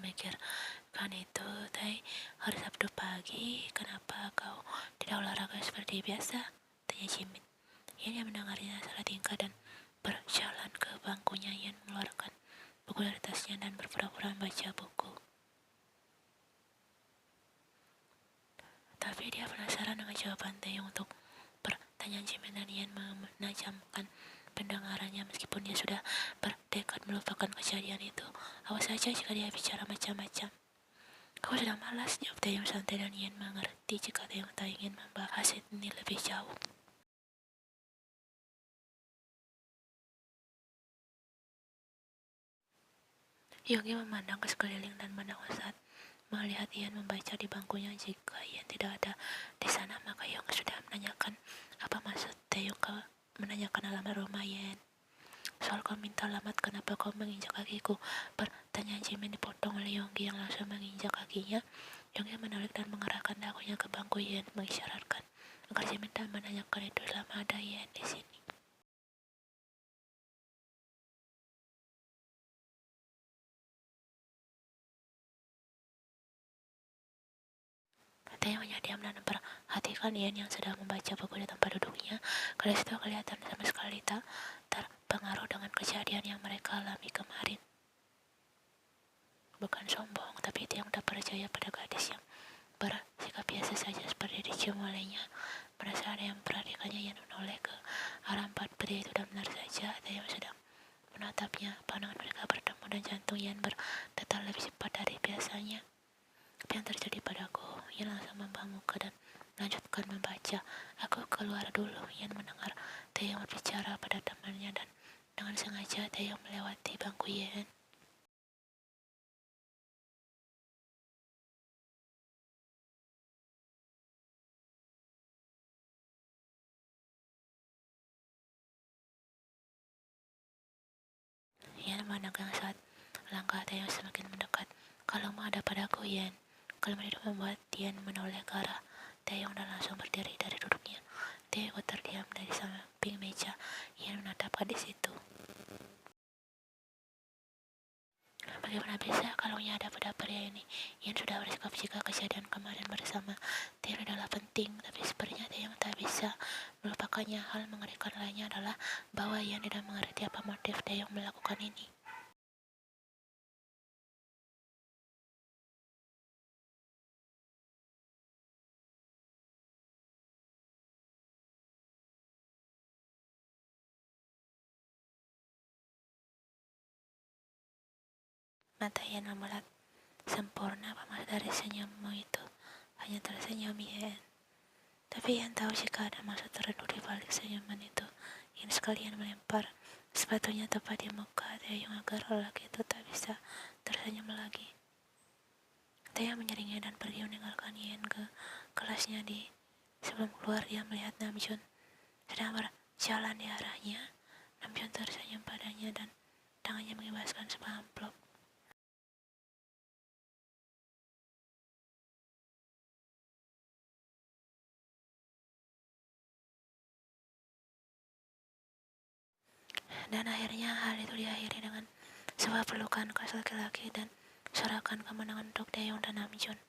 memikirkan itu, "Tai, hari Sabtu pagi, kenapa kau tidak olahraga seperti biasa?" tanya Jimin. Ian yang mendengarnya salah tingkah dan berjalan ke bangkunya. Ian mengeluarkan buku dari tasnya dan berpura-pura membaca buku. Tapi dia penasaran dengan jawaban Taeyong untuk pertanyaan Jimin, dan Ian menajamkan pendengarannya meskipun dia sudah bertekad melupakan kejadian itu. Awas saja jika dia bicara macam-macam. "Kau sudah malas," jawab Taeyong santai, dan Ian mengerti jika Taeyong tak ingin membahas ini lebih jauh. Yogi memandang ke sekeliling dan mendengar saat melihat Ian membaca di bangkunya. Jika Ian tidak ada di sana, maka Yogi sudah menanyakan apa maksud Taeyong menanyakan alamat rumah Ian. "Soal kau minta alamat, kenapa kau menginjak kakiku?" Pertanyaan Jimin dipotong oleh Yonggi yang langsung menginjak kakinya. Yonggi menoleh dan mengarahkan dagunya ke bangku Ian, mengisyaratkan agar Jimin tak menanyakan itu selama ada Ian di sini. Taeyong hanya diam dan memperhatikan Ian yang sedang membaca buku di tempat duduknya. Gadis itu kelihatan sama sekali tak terpengaruh dengan kejadian yang mereka alami kemarin. Bukan sombong, tapi Taeyong tak percaya pada gadis yang bersikap biasa saja seperti dicium olehnya. Merasa ada yang memperhatikannya. Ian menoleh ke arah empat pria itu dan benar saja Taeyong sedang menatapnya. Pandangan mereka bertemu dan jantung Ian berdetak lebih cepat dari biasanya. "Apa yang terjadi padaku?" Ian langsung membuka muka dan melanjutkan membaca. "Aku keluar dulu." Ian mendengar Taeyong berbicara pada temannya dan dengan sengaja Taeyong melewati bangku Ian. Ian memandang saat langkah Taeyong semakin mendekat. "Kalau mau ada padaku, Ian." Kalimat itu membuat Ian menoleh ke arah Taeyong dan langsung berdiri dari duduknya. Taeyong terdiam dari samping meja. Ian menatap gadis itu. Bagaimana bisa kalaunya ada pada pria ini? Ian sudah bersikap jika kejadian kemarin bersama Taeyong adalah penting, tapi sepertinya Taeyong tak bisa melupakannya. Hal mengerikan lainnya adalah bahwa Ian tidak mengerti apa motif Taeyong melakukan ini. Mata Ian memelat sempurna. Apa maksud dari senyummu itu? Hanya tersenyum Ian. Tapi Ian tahu jika ada maksud tertentu di balik senyuman itu. Ian sekalian melempar sepatunya tepat di muka Taeyong agar lelaki itu tak bisa tersenyum lagi. Taeyong menyeringnya dan pergi meninggalkan Ian ke kelasnya. Sebelum keluar, dia melihat Namjoon sedang berjalan di arahnya. Namjoon tersenyum padanya dan tangannya mengibaskan sebuah amplop. Dan akhirnya hal itu diakhiri dengan sebuah pelukan khas laki-laki dan sorakan kemenangan untuk Taeyong dan Namjoon.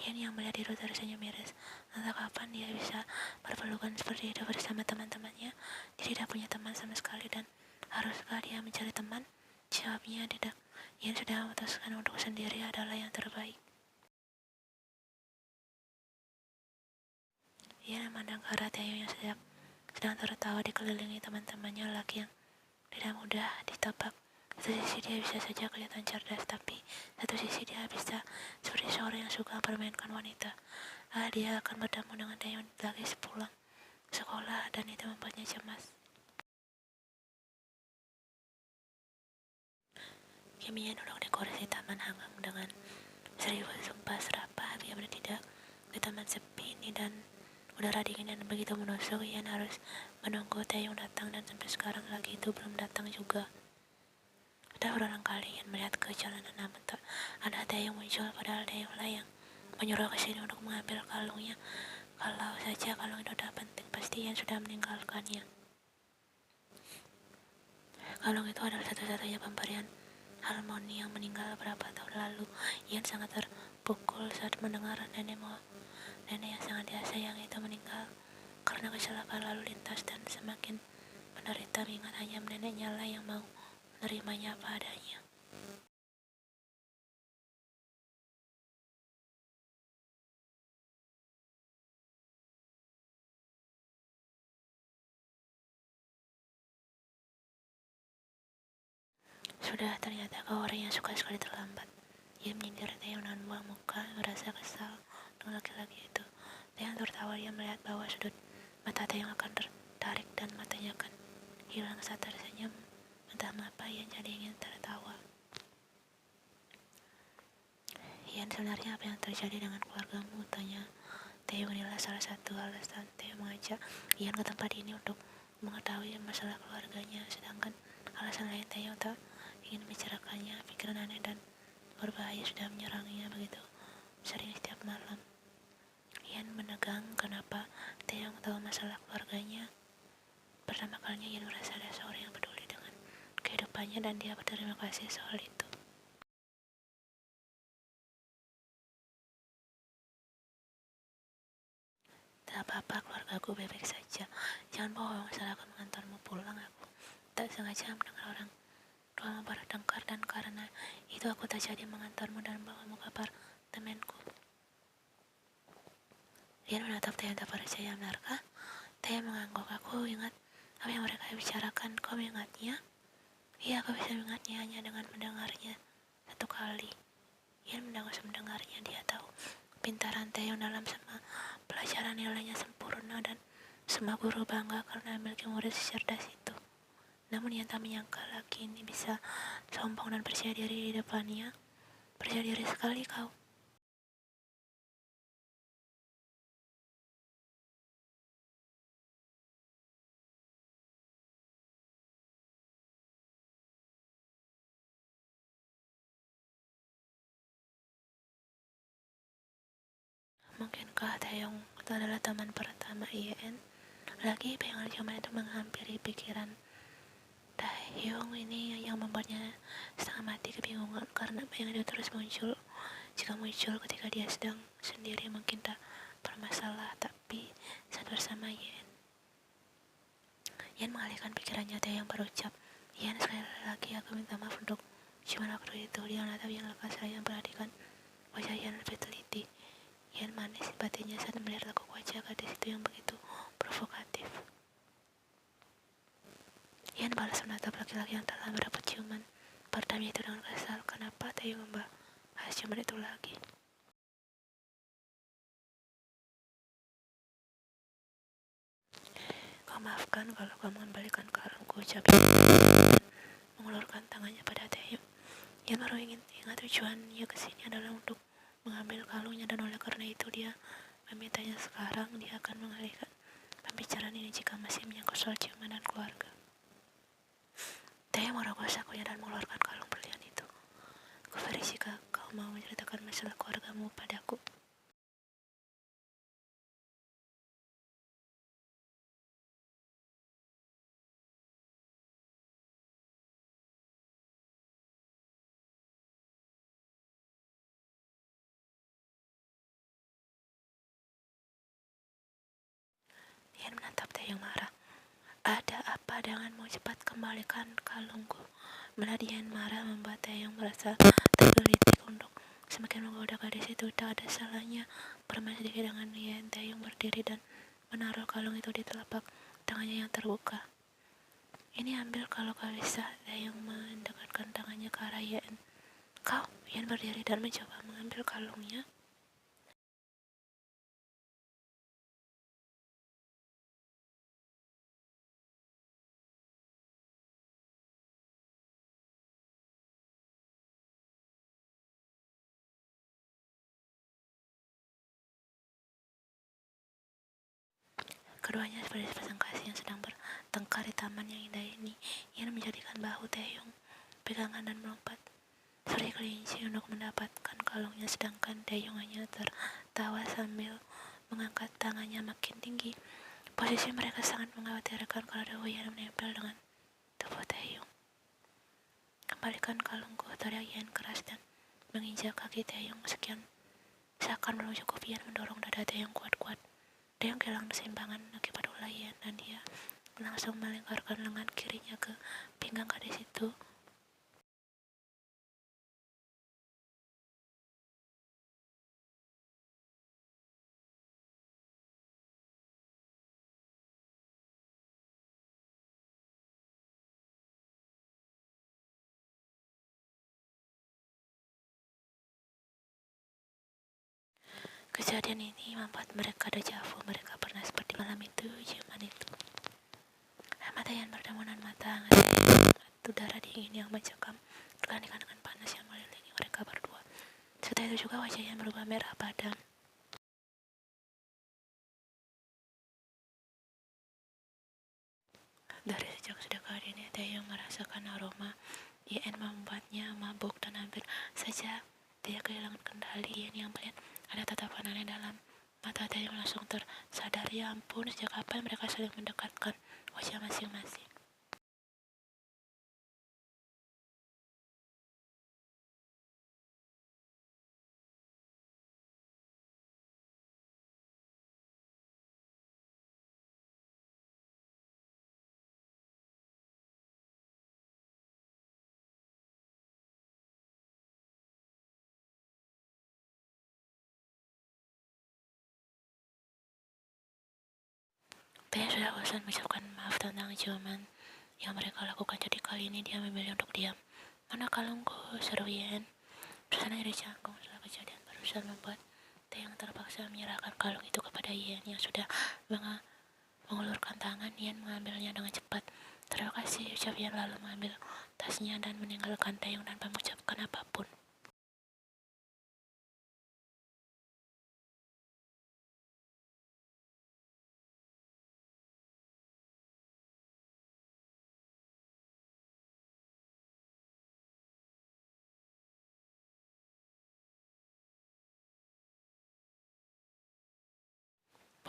Ian yang melihat itu tersenyum miris. Entah kapan dia bisa berpelukan seperti itu bersama teman-temannya. Dia tidak punya teman sama sekali, dan haruskah dia mencari teman? Jawabnya tidak. Ian sudah memutuskan untuk sendiri adalah yang terbaik. Ian memandang ke arah Taeyong yang sedang tertawa dikelilingi teman-temannya laki yang tidak mudah ditebak. Satu sisi dia bisa saja kelihatan cerdas, tapi satu sisi dia bisa seperti seorang yang suka permainkan wanita. Dia akan bertemu dengan Taeyong lagi sepulang sekolah, dan itu membuatnya cemas. Kimian duduk di kursi taman hangat dengan seribu sumpah serapah. Dia bertindak di taman sepi ini dan udara dingin yang begitu menusuk. Ian harus menunggu Taeyong datang, dan sampai sekarang lagi itu belum datang juga. Sudah berulang kali Ian melihat ke jalanan, namun tak ada Taeyong muncul, padahal Taeyong lah yang menyuruh ke sini untuk mengambil kalungnya. Kalau saja kalung itu udah penting, pasti Ian sudah meninggalkannya. Kalung itu adalah satu-satunya pemberian Harmoni yang meninggal beberapa tahun lalu. Ian sangat terpukul saat mendengar nenek yang sangat dia sayangi itu meninggal karena kecelakaan lalu lintas, dan semakin menderita mengingat hanya neneknya lah yang mau menerimanya apa adanya. Sudah ternyata kau orang yang suka sekali terlambat. Ia menyindir Taeyong dengan buang muka, merasa kesal dengan laki-laki itu. Taeyong tertawa, dia melihat bahwa sudut mata Taeyong akan tertarik dan matanya akan hilang saat tersenyum. Entah mengapa ia jadi ingin tertawa. Ian, sebenarnya apa yang terjadi dengan keluargamu? Tanya Taeyong. Inilah salah satu alasan Taeyong mengajak Ian ke tempat ini untuk mengetahui masalah keluarganya. Sedangkan alasan lain Taeyong tak ingin membicarakannya. Pikiran aneh dan berbahaya sudah menyerangnya begitu sering setiap malam. Ian menegang kenapa Taeyong tahu masalah keluarganya. Pertama kalinya Ian merasa ada seorang yang peduli dengan kehidupannya dan dia berterima kasih soal itu. Tak apa-apa, keluargaku baik-baik saja. Jangan bohong, saat aku mengantarmu pulang aku tak sengaja mendengar orang tuamu bertengkar, dan karena itu aku tak jadi mengantarmu dan bawamu kabar temanku. Ian menatap Taeyong tak percaya. Benarkah? Taeyong mengangguk. Aku ingat apa yang mereka bicarakan. Kau mengingatnya? Iya, aku bisa mengingatnya hanya dengan mendengarnya satu kali. Ian mendengarnya. Dia tahu pintaran Taeyong dalam semua pelajaran, nilainya sempurna dan semua guru bangga karena memiliki murid secerdas itu. Namun ia tak menyangka laki ini bisa sombong dan percaya diri di depannya. Percaya diri sekali kau. Mungkinkah Taeyong itu adalah teman pertama Ian? Lagi pengen zaman itu menghampiri pikiran Taeyong ini yang membuatnya setengah mati kebingungan karena bayangan itu terus muncul. Jika muncul ketika dia sedang sendiri mungkin tak bermasalah, tapi saat bersama Ian mengalihkan pikirannya. Taeyong berucap, Ian, sekali lagi aku minta maaf untuk cuma waktu itu. Dia menatap Ian lekas saya memperhatikan wajah Ian lebih teliti. Ian manis batinnya saat melihat lekuk wajah gadis itu yang begitu provokatif. Ian balas menatap laki-laki yang telah mendapat ciuman pertama itu dengan kesal. Kenapa Taeyong membahas ciuman itu lagi? Kau maafkan kalau kau mengembalikan kalungku, ucap Ian mengulurkan tangannya pada Taeyong. Ian baru ingat tujuannya kesini adalah untuk mengambil kalungnya, dan oleh karena itu dia memintanya sekarang. Dia akan mengalihkan pembicaraan ini jika masih menyangkut soal ciuman dan keluarga. Taeyong merogoh sakunya dan mengeluarkan kalung berlian itu. Kuferi jika kau mau menceritakan masalah keluargamu padaku. Ian menatap Taeyong marah. Ada apa denganmu? Cepat kembalikan kalungku. Melihat Ian marah membuat Taeyong merasa tergelitik untuk semakin menggoda gadis itu. Tak ada salahnya bermain sedikit dengan Ian. Taeyong berdiri dan menaruh kalung itu di telapak tangannya yang terbuka. Ini ambil kalau kau bisa. Taeyong mendekatkan tangannya ke arah Ian. Kau? Ian berdiri dan mencoba mengambil kalungnya. Keduanya seperti sepasang kasih yang sedang bertengkar di taman yang indah ini. Ian menjadikan bahu Taeyong pegangan dan melompat seperti kelinci untuk mendapatkan kalungnya, sedangkan Taeyong hanya tertawa sambil mengangkat tangannya makin tinggi. Posisi mereka sangat mengkhawatirkan kalau dagu Ian menempel dengan tubuh Taeyong. kembalikan kalungku, teriak Yan keras dan menginjak kaki Taeyong sekian seakan belum cukup. Yan mendorong dada Taeyong kuat-kuat. Taeyong kehilangan keseimbangan akibat ulah Yan dan dia langsung melingkarkan lengan kirinya ke pinggang gadis itu. Kejadian ini membuat mereka dejavu. Mereka pernah seperti malam itu, zaman itu. Mata Yan bertemu dengan mata hangat, udara dingin yang mencekam bergantikan dengan panas yang mengelilingi mereka berdua. Setelah itu juga wajah Yan berubah merah padam. Dari sejak sedekat ini, Taeyong merasakan aroma Yan membuatnya mabuk dan hampir saja dia kehilangan kendali. Yan yang melihat ada tatapan aneh dalam mata Taeyong langsung tersadar. Ya ampun, sejak kapan mereka saling mendekatkan wajah masing-masing. Taeyong sudah bosan mengucapkan maaf tentang ciuman yang mereka lakukan, jadi kali ini dia memilih untuk diam. Mana kalungku, seru Yan. Suasana iri canggung setelah kejadian barusan membuat Taeyong terpaksa menyerahkan kalung itu kepada Yan yang sudah mengulurkan tangan. Yan mengambilnya dengan cepat. Terima kasih, ucap Yan lalu mengambil tasnya dan meninggalkan Taeyong tanpa mengucapkan apapun.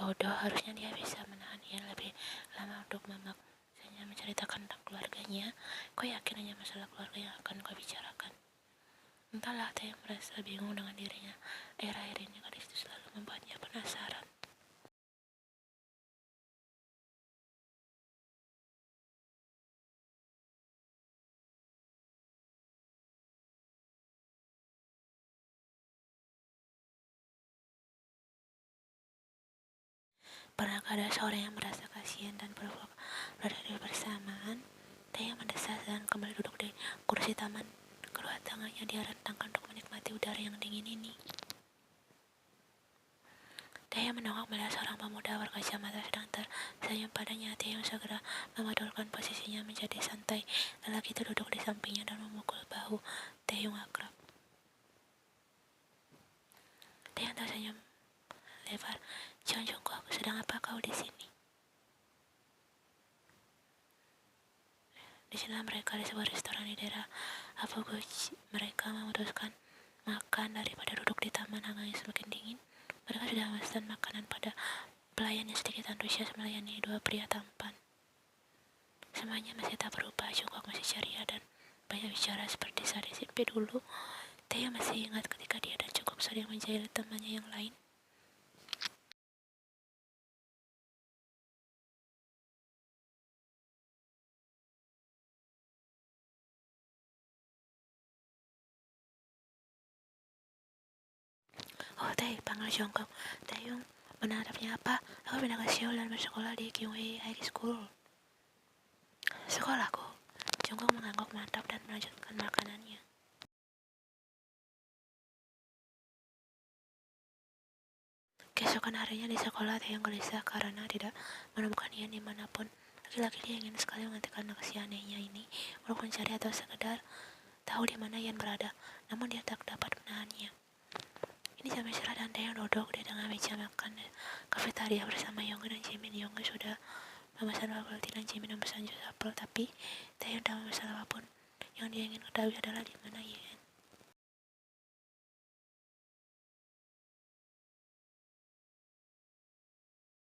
Bodoh, harusnya dia bisa menahan Yan lebih lama untuk memaksanya menceritakan tentang keluarganya. Kau yakin hanya masalah keluarga yang akan kau bicarakan? Entahlah, Taeyong merasa bingung dengan dirinya. Akhir-akhir ini gadis itu selalu membuatnya penasaran. Pernahkah ada seorang yang merasa kasihan dan berada bersamaan? Taeyong mendesah dan kembali duduk di kursi taman. Kedua tangannya dia rentangkan untuk menikmati udara yang dingin ini. Taeyong menongak melihat seorang pemuda berkacamata sedang tersenyum padanya. Taeyong segera memadulkan posisinya menjadi santai. Lelaki itu duduk di sampingnya dan memukul bahu Taeyong akrab. Taeyong tersenyum lebar. Jeonjongko, sedang apa kau di sini? Disinilah mereka di sebuah restoran di daerah Apoguchi. Mereka memutuskan makan daripada duduk di taman hangat yang semakin dingin. Mereka sudah memesan makanan pada pelayan yang sedikit antusias melayani dua pria tampan. Semuanya masih tak berubah. Jongkok masih ceria dan banyak bicara seperti saat SMP dulu. Taeyong masih ingat ketika dia dan Jongkok sering menjahili temannya yang lain. Oh, panggil Jongkok. Taeyong menatapnya. Apa? Aku pindah ke Seoul dan bersekolah di Kyunghee High School. Sekolahku? Jongkok mengangguk mantap dan melanjutkan makanannya. Keesokan harinya di sekolah, Taeyong gelisah karena tidak menemukan Yan dimanapun. Lagi-lagi dia ingin sekali menghentikan aksi anehnya ini untuk mencari atau sekedar tahu di mana Yan berada, namun dia tak dapat menahannya. Ini jam istirahat dan Taeyong duduk di tengah meja makan kafetaria bersama Yonggi dan Jimin. Yonggi sudah memesan bubble tea dan Jimin memesan jus apel, tapi Taeyong tak memesan apapun. Yang dia ingin ketahui adalah di mana Yan.